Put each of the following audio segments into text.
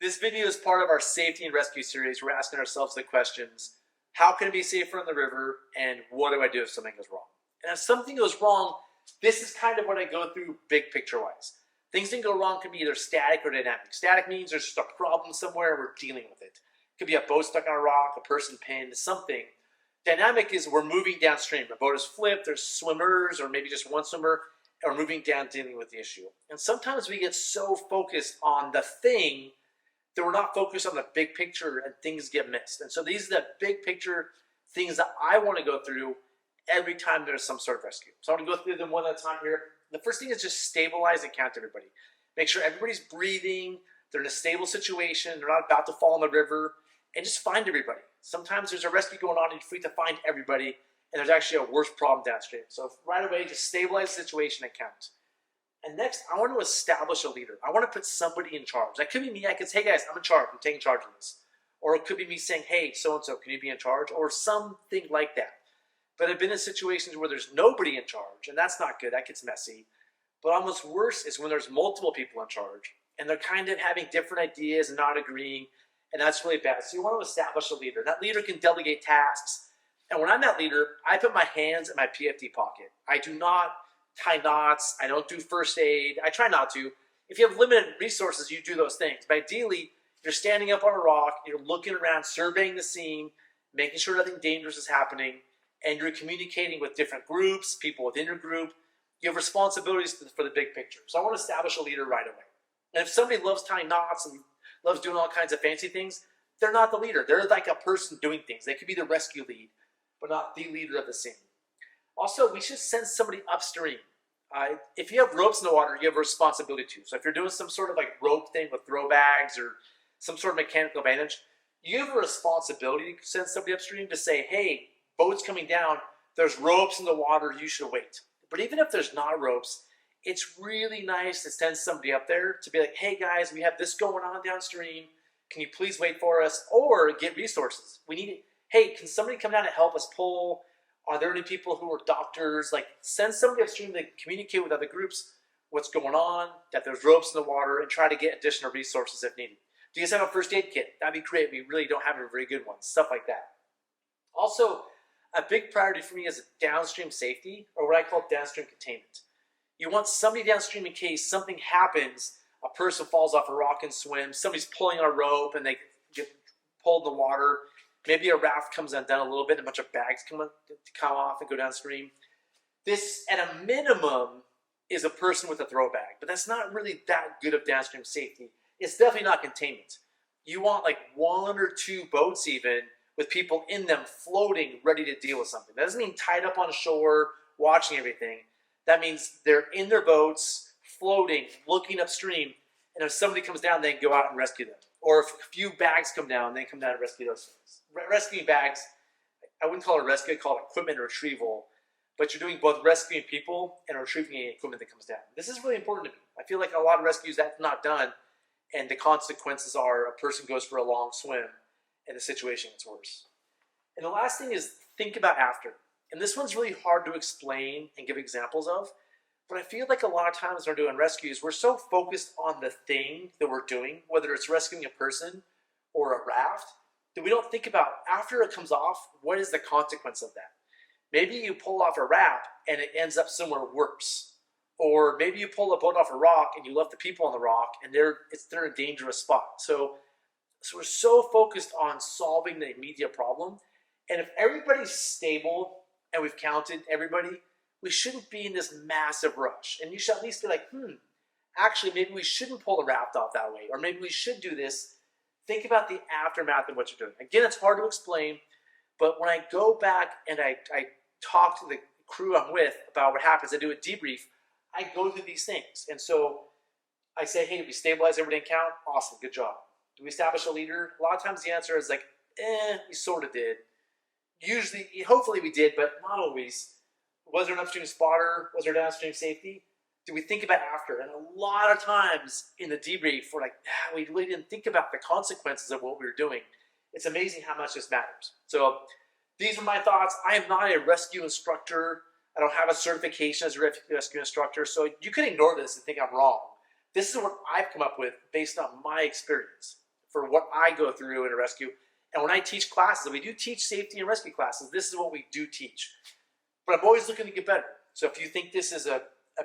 This video is part of our safety and rescue series. We're asking ourselves the questions, how can it be safer on the river, and what do I do if something goes wrong? And if something goes wrong, this is kind of what I go through big picture-wise. Things that go wrong can be either static or dynamic. Static means there's just a problem somewhere and we're dealing with it. It could be a boat stuck on a rock, a person pinned, something. Dynamic is we're moving downstream. The boat is flipped, there's swimmers, or maybe just one swimmer, and we're moving down dealing with the issue. And sometimes we get so focused on the thing that we're not focused on the big picture and things get missed. And so these are the big picture things that I want to go through every time there's some sort of rescue. So I want to go through them one at a time here. The first thing is just stabilize and count everybody. Make sure everybody's breathing, they're in a stable situation, they're not about to fall in the river, and just find everybody. Sometimes there's a rescue going on and you're free to find everybody, and there's actually a worse problem downstream. So right away, just stabilize the situation and count. And next, I want to establish a leader. I want to put somebody in charge. That could be me. I could say, hey guys, I'm in charge. I'm taking charge of this. Or it could be me saying, hey, so-and-so, can you be in charge? Or something like that. But I've been in situations where there's nobody in charge, and that's not good. That gets messy. But almost worse is when there's multiple people in charge, and they're kind of having different ideas and not agreeing, and that's really bad. So you want to establish a leader. That leader can delegate tasks. And when I'm that leader, I put my hands in my PFD pocket. I do not tie knots. I don't do first aid. I try not to. If you have limited resources, you do those things. But ideally, you're standing up on a rock, you're looking around, surveying the scene, making sure nothing dangerous is happening, and you're communicating with different groups, people within your group. You have responsibilities for the big picture. So I want to establish a leader right away. And if somebody loves tying knots and loves doing all kinds of fancy things, they're not the leader. They're like a person doing things. They could be the rescue lead, but not the leader of the scene. Also, we should send somebody upstream. If you have ropes in the water, you have a responsibility too. So if you're doing some sort of like rope thing with throw bags or some sort of mechanical advantage, you have a responsibility to send somebody upstream to say, hey, boat's coming down, there's ropes in the water, you should wait. But even if there's not ropes, it's really nice to send somebody up there to be like, hey guys, we have this going on downstream. Can you please wait for us? Or get resources. We need it. Hey, can somebody come down and help us pull? Are there any people who are doctors? Like, send somebody upstream to communicate with other groups what's going on, that there's ropes in the water, and try to get additional resources if needed. Do you guys have a first aid kit? That'd be great. We really don't have a very good one. Stuff like that. Also, a big priority for me is downstream safety, or what I call downstream containment. You want somebody downstream in case something happens, a person falls off a rock and swims, somebody's pulling on a rope and they get pulled in the water. Maybe a raft comes undone a little bit, and a bunch of bags come off and go downstream. This, at a minimum, is a person with a throw bag, but that's not really that good of downstream safety. It's definitely not containment. You want like 1 or 2 boats even with people in them floating, ready to deal with something. That doesn't mean tied up on shore, watching everything. That means they're in their boats, floating, looking upstream, and if somebody comes down, they can go out and rescue them. Or if a few bags come down, they come down and rescue those things. Rescuing bags, I wouldn't call it rescue, I'd call it equipment retrieval, but you're doing both rescuing people and retrieving any equipment that comes down. This is really important to me. I feel like a lot of rescues that's not done, and the consequences are a person goes for a long swim and the situation gets worse. And the last thing is think about after. And this one's really hard to explain and give examples of, but I feel like a lot of times when we're doing rescues, we're so focused on the thing that we're doing, whether it's rescuing a person or a raft, that we don't think about after it comes off, what is the consequence of that? Maybe you pull off a raft and it ends up somewhere worse. Or maybe you pull a boat off a rock and you left the people on the rock and they're in a dangerous spot. So we're so focused on solving the immediate problem. And if everybody's stable and we've counted everybody, we shouldn't be in this massive rush. And you should at least be like, actually maybe we shouldn't pull the raft off that way. Or maybe we should do this. Think about the aftermath of what you're doing. Again, it's hard to explain, but when I go back and I talk to the crew I'm with about what happens, I do a debrief, I go through these things. And so I say, hey, did we stabilize everything and count? Awesome, good job. Do we establish a leader? A lot of times the answer is like, we sort of did. Usually, hopefully we did, but not always. Was there an upstream spotter? Was there downstream safety? Do we think about after? And a lot of times in the debrief, we're like, we really didn't think about the consequences of what we were doing. It's amazing how much this matters. So these are my thoughts. I am not a rescue instructor. I don't have a certification as a rescue instructor, so you can ignore this and think I'm wrong. This is what I've come up with based on my experience. for what I go through in a rescue. And when I teach classes, and we do teach safety and rescue classes, this is what we do teach. But I'm always looking to get better. So if you think this is a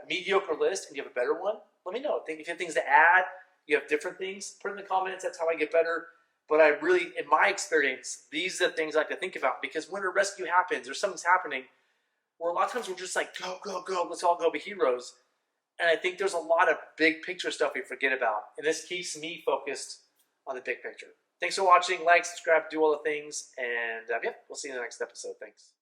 mediocre list and you have a better one, let me know. If you have things to add, you have different things, put it in the comments. That's how I get better. But I really, in my experience, these are the things I like to think about, because when a rescue happens or something's happening, where a lot of times we're just like, go, go, go, let's all go be heroes. And I think there's a lot of big picture stuff we forget about. And this keeps me focused on the big picture. Thanks for watching. Like, subscribe, do all the things. And yeah, we'll see you in the next episode. Thanks.